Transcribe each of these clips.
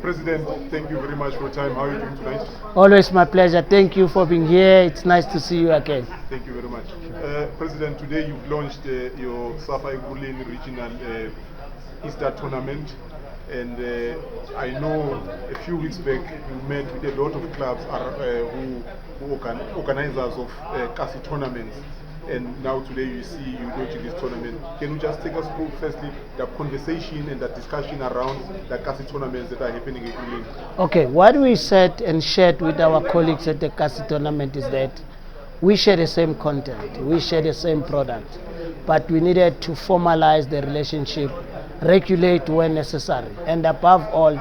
President, thank you very much for your time. How are you doing tonight? Always my pleasure. Thank you for being here. It's nice to see you again. Thank you very much. President, today you've launched your SAFA Ekurhuleni regional Easter tournament. And I know a few weeks back you met with a lot of clubs who organizers of Kasi tournaments. And now today you see you launching this tournament. Can you just take us through firstly the conversation and the discussion around the Kasi tournaments that are happening in Ekurhuleni? Okay, what we said and shared with our colleagues at the Kasi tournament is that we share the same content, we share the same product, but we needed to formalize the relationship, regulate when necessary, and above all,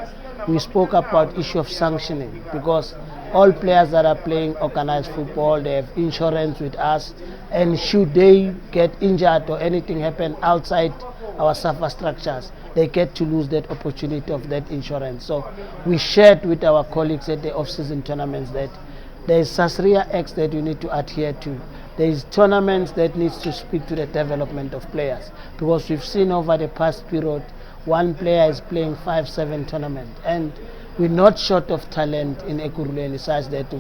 we spoke about issue of sanctioning, because all players that are playing organized football, they have insurance with us, and should they get injured or anything happen outside our SAFA structures, they get to lose that opportunity of that insurance. So we shared with our colleagues at the off-season tournaments that there is SASRIA Acts that you need to adhere to. There is tournaments that needs to speak to the development of players, because we've seen over the past period, one player is playing 5-7 tournaments, and we're not short of talent in Ekurhuleni such that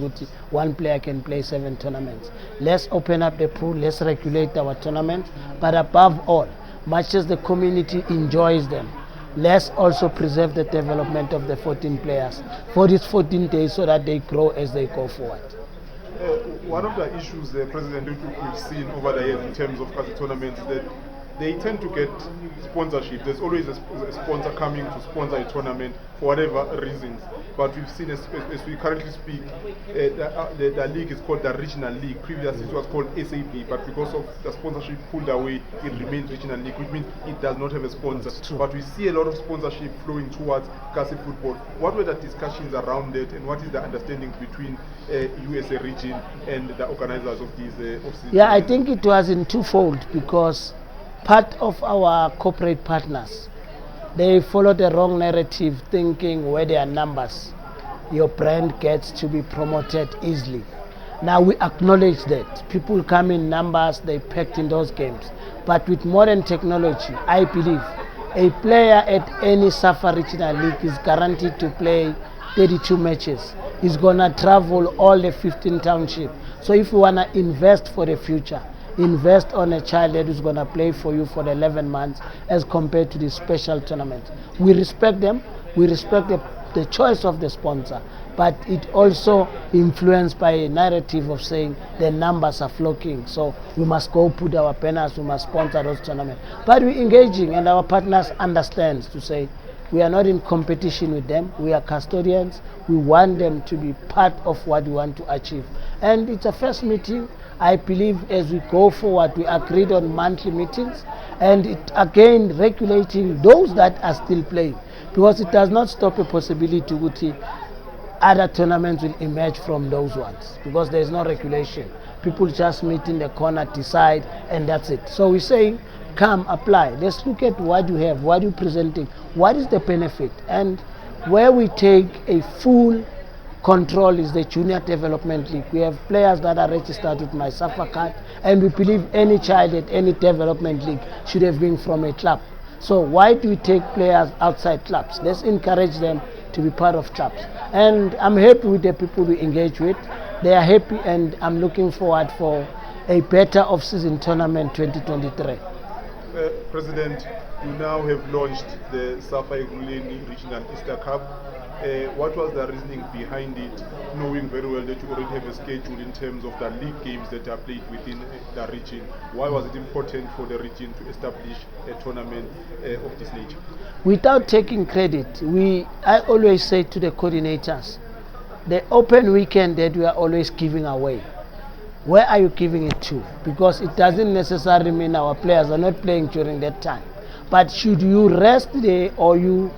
one player can play 7 tournaments. Let's open up the pool, let's regulate our tournaments, but above all, much as the community enjoys them, let's also preserve the development of the 14 players for these 14 days so that they grow as they go forward. One of the issues, President, we've seen over the years in terms of Kasi tournaments is that they tend to get sponsorship. There's always a sponsor coming to sponsor a tournament for whatever reasons. But we've seen, as we currently speak, the league is called the Regional League. Previously it was called SAFA, but because of the sponsorship pulled away, it remains Regional League, which means it does not have a sponsor. But we see a lot of sponsorship flowing towards Kasi football. What were the discussions around it, and what is the understanding between you as a region and the organizers of these off-season? Yeah, I think it was in twofold, because part of our corporate partners, they follow the wrong narrative, thinking where there are numbers, your brand gets to be promoted easily. Now we acknowledge that people come in numbers, they packed in those games. But with modern technology, I believe a player at any SAFA regional league is guaranteed to play 32 matches. He's gonna travel all the 15 townships. So if you wanna invest for the future, invest on a child that is going to play for you for the 11 months as compared to the special tournament. We respect them, we respect the choice of the sponsor, but it also influenced by a narrative of saying the numbers are flocking, so we must go put our banners, we must sponsor those tournaments. But we're engaging, and our partners understand to say we are not in competition with them, we are custodians, we want them to be part of what we want to achieve. And it's a first meeting. I believe as we go forward, we agreed on monthly meetings, and it again regulating those that are still playing, because it does not stop a possibility to other tournaments will emerge from those ones, because there is no regulation. People just meet in the corner, decide, and that's it. So we're saying, come, apply. Let's look at what you have, what you're presenting, what is the benefit, and where we take a full control is the Junior Development League. We have players that are registered with my SAFA card, and we believe any child at any development league should have been from a club. So why do we take players outside clubs? Let's encourage them to be part of clubs. And I'm happy with the people we engage with. They are happy, and I'm looking forward for a better off-season tournament 2023. President, you now have launched the SAFA Ekurhuleni Regional Easter Cup. What was the reasoning behind it, knowing very well that you already have a schedule in terms of the league games that are played within the region? Why was it important for the region to establish a tournament of this nature? Without taking credit, I always say to the coordinators, the open weekend that we are always giving away, where are you giving it to? Because it doesn't necessarily mean our players are not playing during that time. But should you rest there, or you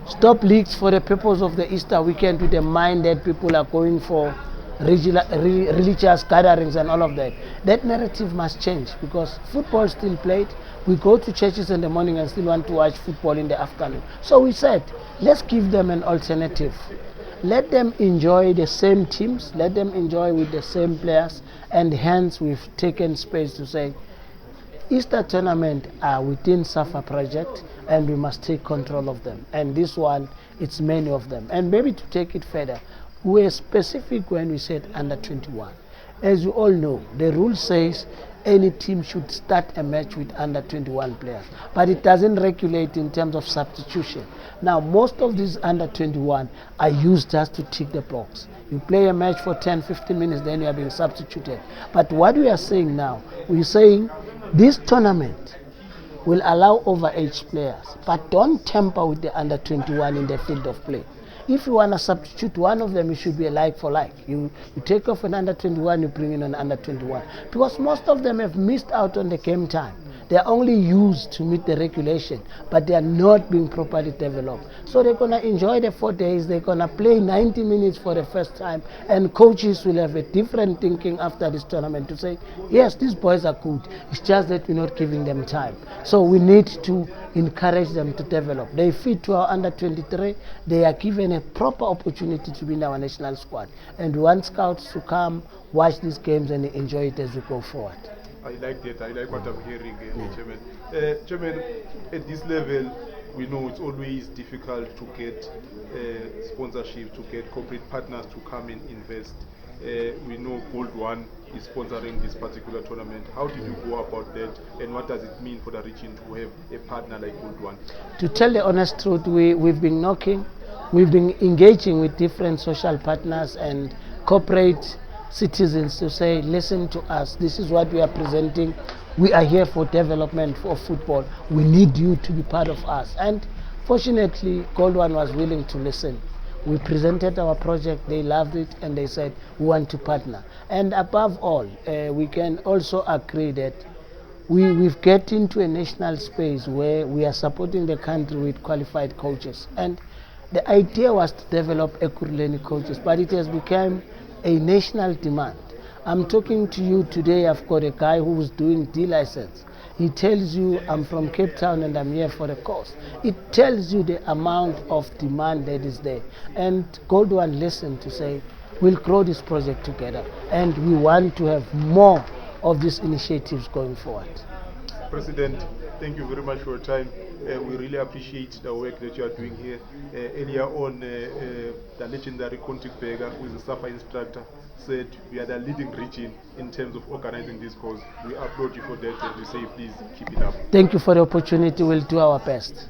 stop leagues for the purpose of the Easter weekend with the mind that people are going for religious gatherings and all of that, that narrative must change, because football is still played. We go to churches in the morning and still want to watch football in the afternoon. So we said, let's give them an alternative. Let them enjoy the same teams, let them enjoy with the same players, and hence we've taken space to say Easter tournament are within SAFA project, and we must take control of them. And this one, it's many of them. And maybe to take it further, we are specific when we said under 21. As you all know, the rule says any team should start a match with under 21 players, but it doesn't regulate in terms of substitution. Now, most of these under 21 are used just to tick the box. You play a match for 10-15 minutes, then you are being substituted. But what we are saying now, we're saying this tournament will allow overage players, but don't tamper with the under 21 in the field of play. If you want to substitute one of them, it should be a like for like. You take off an under 21, you bring in an under 21. Because most of them have missed out on the game time. They are only used to meet the regulation, but they are not being properly developed. So they're going to enjoy the 4 days. They're going to play 90 minutes for the first time, and coaches will have a different thinking after this tournament to say, yes, these boys are good. It's just that we're not giving them time. So we need to encourage them to develop. They fit to our under 23. They are given a proper opportunity to be in our national squad. And we want scouts to come, watch these games, and enjoy it as we go forward. I like that. I like what I'm hearing, Chairman. Chairman, at this level, we know it's always difficult to get sponsorship, to get corporate partners to come and invest. We know Gold One is sponsoring this particular tournament. How did you go about that, and what does it mean for the region to have a partner like Gold One? To tell the honest truth, we've been knocking, we've been engaging with different social partners and corporate citizens to say, listen to us, this is what we are presenting, we are here for development of football, we need you to be part of us. And fortunately, Gold One was willing to listen. We presented our project, they loved it, and they said we want to partner. And above all, we can also agree that we've get into a national space where we are supporting the country with qualified coaches. And the idea was to develop Ekurhuleni coaches, but it has become a national demand. I'm talking to you today. I've got a guy who's doing D license. He tells you, I'm from Cape Town and I'm here for a course. It tells you the amount of demand that is there. And Gold One listened to say, we'll grow this project together, and we want to have more of these initiatives going forward. President, thank you very much for your time. We really appreciate the work that you are doing here. Earlier on, the legendary Contic Berger, who is a SAFA instructor, said we are the leading region in terms of organizing this course. We applaud you for that, and we say please keep it up. Thank you for the opportunity. We'll do our best.